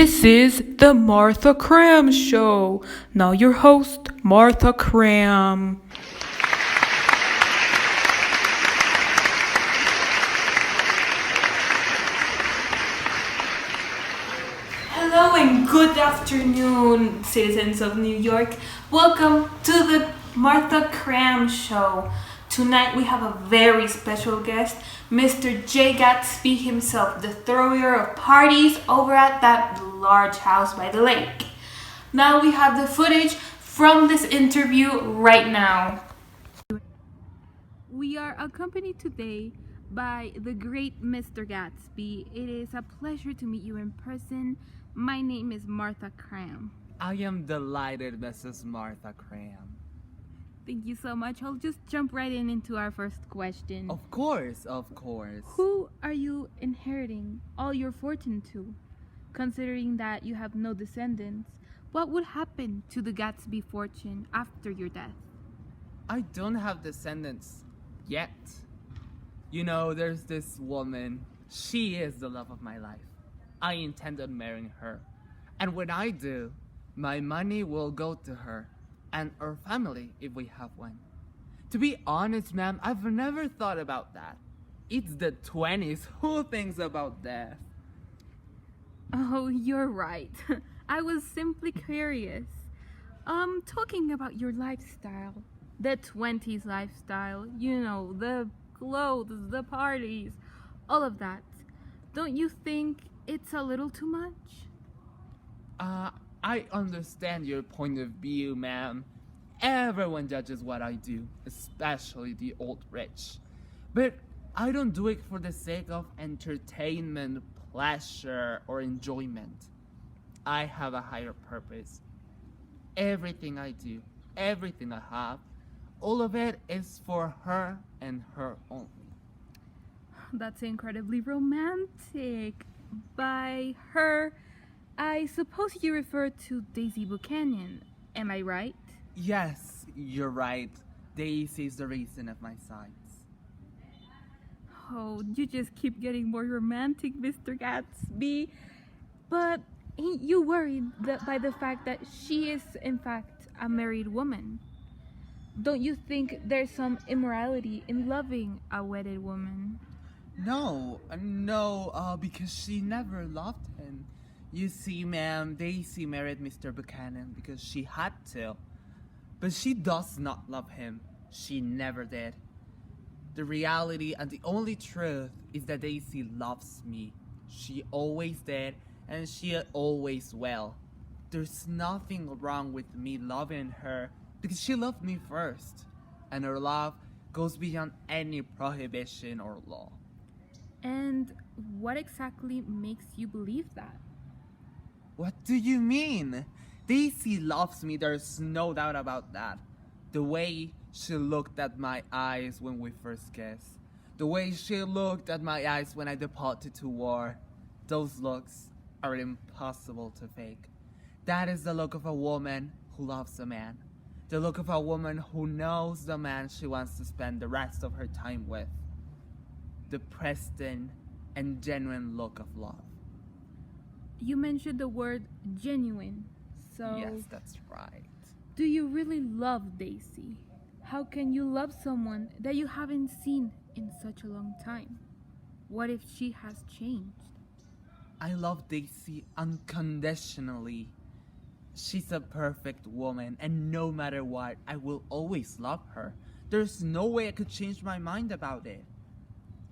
This is the Martha Cram Show. Now, your host, Martha Cram. Hello and good afternoon, citizens of New York. Welcome to the Martha Cram Show. Tonight we have a very special guest, Mr. J. Gatsby himself, the thrower of parties over at that large house by the lake. Now we have the footage from this interview right now. We are accompanied today by the great Mr. Gatsby. It is a pleasure to meet you in person. My name is Martha Cram. I am delighted, Mrs. Martha Cram. Thank you so much. I'll just jump right into our first question. Of course, of course. Who are you inheriting all your fortune to? Considering that you have no descendants, what would happen to the Gatsby fortune after your death? I don't have descendants yet. You know, there's this woman. She is the love of my life. I intend on marrying her. And when I do, my money will go to her and our family if we have one. To be honest, ma'am, I've never thought about that. It's the 20s. Who thinks about death? Oh, you're right. I was simply curious. Talking about your lifestyle, the 20s lifestyle, you know, the clothes, the parties, all of that. Don't you think it's a little too much? I understand your point of view, ma'am. Everyone judges what I do, especially the old rich. But I don't do it for the sake of entertainment, pleasure, or enjoyment. I have a higher purpose. Everything I do, everything I have, all of it is for her and her only. That's incredibly romantic. By her, I suppose you refer to Daisy Buchanan. Am I right? Yes, you're right. Daisy is the reason of my sights. Oh, you just keep getting more romantic, Mr. Gatsby. But ain't you worried by the fact that she is, in fact, a married woman? Don't you think there's some immorality in loving a wedded woman? No, because she never loved him. You see, ma'am, Daisy married Mr. Buchanan because she had to. But she does not love him. She never did. The reality and the only truth is that Daisy loves me. She always did, and she always will. There's nothing wrong with me loving her because she loved me first. And her love goes beyond any prohibition or law. And what exactly makes you believe that? What do you mean? Daisy loves me, there's no doubt about that. The way she looked at my eyes when we first kissed. The way she looked at my eyes when I departed to war. Those looks are impossible to fake. That is the look of a woman who loves a man. The look of a woman who knows the man she wants to spend the rest of her time with. The pristine and genuine look of love. You mentioned the word genuine. So, yes, that's right. Do you really love Daisy? How can you love someone that you haven't seen in such a long time? What if she has changed? I love Daisy unconditionally. She's a perfect woman, and no matter what, I will always love her. There's no way I could change my mind about it.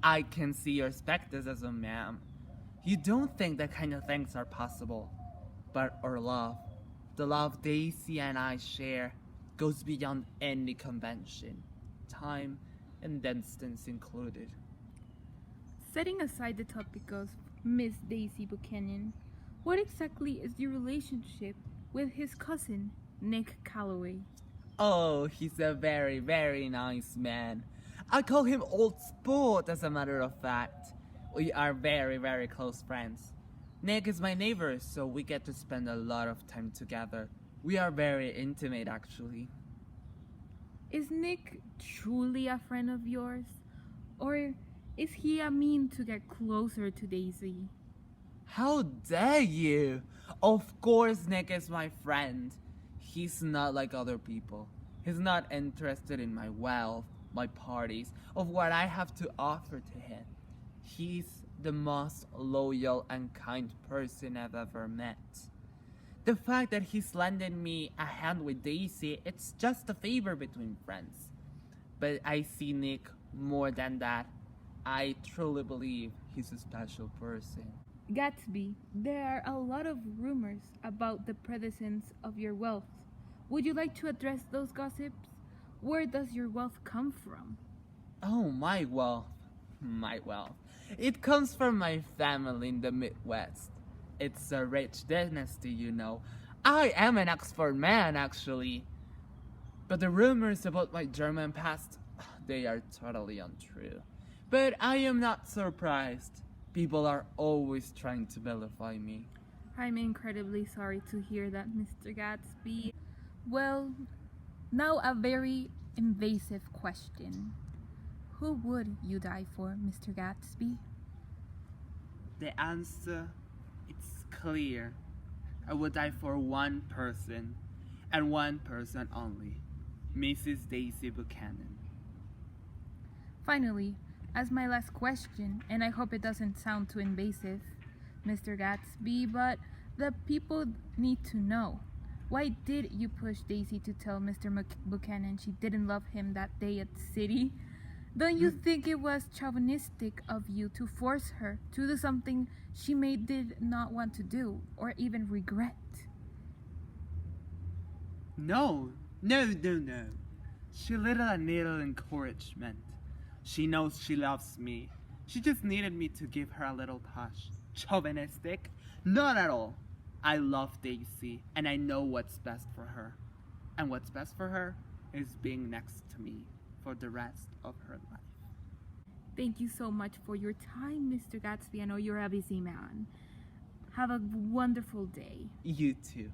I can see your skepticism, ma'am. You don't think that kind of things are possible. But our love, the love Daisy and I share, goes beyond any convention, time and distance included. Setting aside the topic of Miss Daisy Buchanan, what exactly is your relationship with his cousin, Nick Calloway? Oh, he's a very, very nice man. I call him Old Sport, as a matter of fact. We are very, very close friends. Nick is my neighbor, so we get to spend a lot of time together. We are very intimate, actually. Is Nick truly a friend of yours? Or is he a mean to get closer to Daisy? How dare you? Of course, Nick is my friend. He's not like other people. He's not interested in my wealth, my parties, of what I have to offer to him. He's the most loyal and kind person I've ever met. The fact that he's lended me a hand with Daisy, it's just a favor between friends. But I see Nick more than that. I truly believe he's a special person. Gatsby, there are a lot of rumors about the presence of your wealth. Would you like to address those gossips? Where does your wealth come from? Oh, my wealth. My wealth. It comes from my family in the Midwest. It's a rich dynasty, you know. I am an Oxford man, actually. But the rumors about my German past, they are totally untrue. But I am not surprised. People are always trying to vilify me. I'm incredibly sorry to hear that, Mr. Gatsby. Well, now a very invasive question. Who would you die for, Mr. Gatsby? The answer, it's clear. I would die for one person, and one person only. Mrs. Daisy Buchanan. Finally, as my last question, and I hope it doesn't sound too invasive, Mr. Gatsby, but the people need to know. Why did you push Daisy to tell Mr. Buchanan she didn't love him that day at City? Don't you think it was chauvinistic of you to force her to do something she may did not want to do or even regret? No. She needed encouragement. She knows she loves me. She just needed me to give her a little push. Chauvinistic? Not at all. I love Daisy, and I know what's best for her. And what's best for her is being next to me for the rest of her life. Thank you so much for your time, Mr. Gatsby. I know you're a busy man. Have a wonderful day. You too.